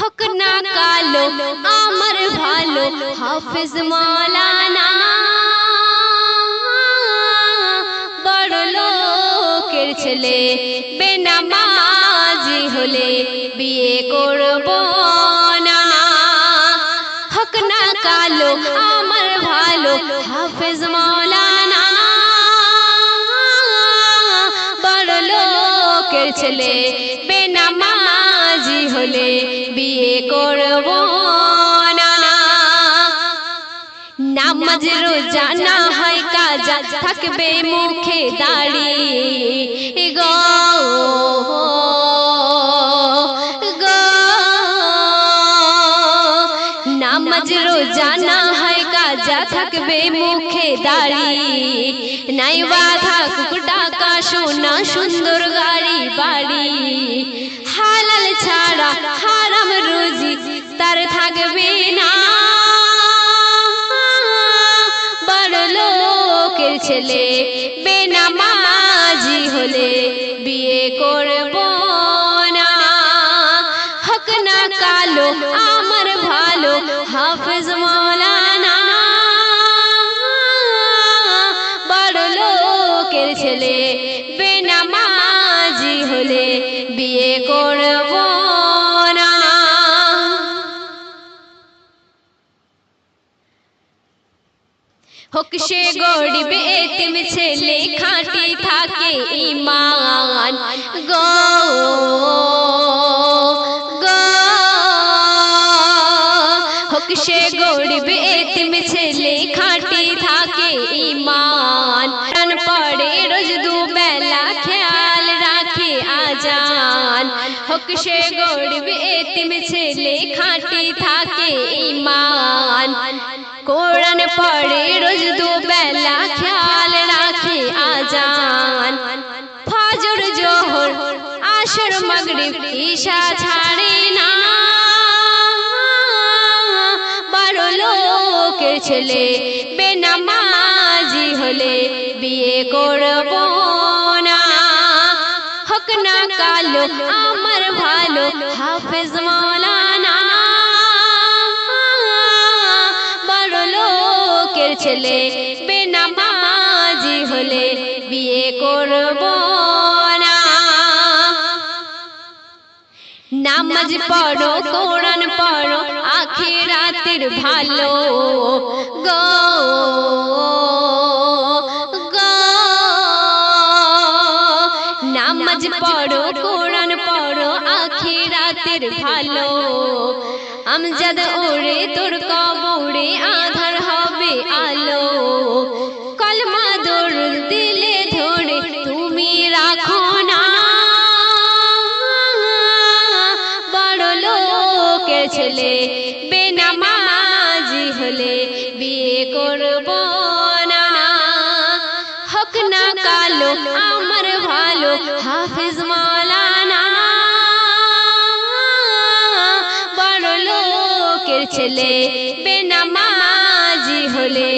হোক না কালো আমার ভালো হাফেজ মাওলানা বড় লোকের ছেলে বেনামাজি হলে বিয়ে করব না হোক না কালো আমার ভালো হাফেজ মাওলানা বড় লোকের ছেলে বেনামাজি হলে বিয়ে করব না নামাজ রোজা না হয় কাজা থাকবে মুখে দাড়ি গো নামাজ রোজা না হয় কাজা থাকবে মুখে দাড়ি নাই বাধা কুকুর টাকা সোনা সুন্দর গাড়ি বাড়ি হালাল ছাড়া হারাম রুজি তার থাকবে না বড় লোকের ছেলে বেনামাজি হলে বিয়ে করব না হোক না কালো আমার ভালো হাফেজ মাওলানা বড় লোকের ছেলে বেনামাজি হলে বিয়ে করব না হোক সে গরিব এতিম ছেলে খাঁটি থাকে ঈমান গো হোক সে গরিব এতিম ছেলে খাঁটি থাকে ঈমান প্রাণ পড়ে রোজ দুবেলা খেয়াল রাখে আজান হোক সে গরিব এতিম ছেলে খাঁটি থাকে ঈমান কোরআন পড়ে রোজ দুবেলা খেয়াল রাখে আজান ফজর জোহর আসর মাগরিব ঈশা ছাড়ে না বড় লোকের ছেলে বেনামাজি হলে বিয়ে করব না হোক না কালো আমার ভালো হাফেজ মাওলানা বড় লোকের ছেলে বেনামাজি হলে বিয়ে করব না নামাজ পড়ো কোরআন পড়ো আখিরাতের ভালো গো নামাজ পড়ো কোরআন পড়ো আখিরাতের ভালো আমজাদ ওরে তোর কবরে আধার হবে আলো কলমা দরুদ দিলে ধরে তুমি রাখো না বড় লোকের ছেলে বেনামাজি হলে বিয়ে করব না হোক না কালো আমার ভালো হাফেজ মাওলানা বড় লোকের ছেলে বেনামাজি হলে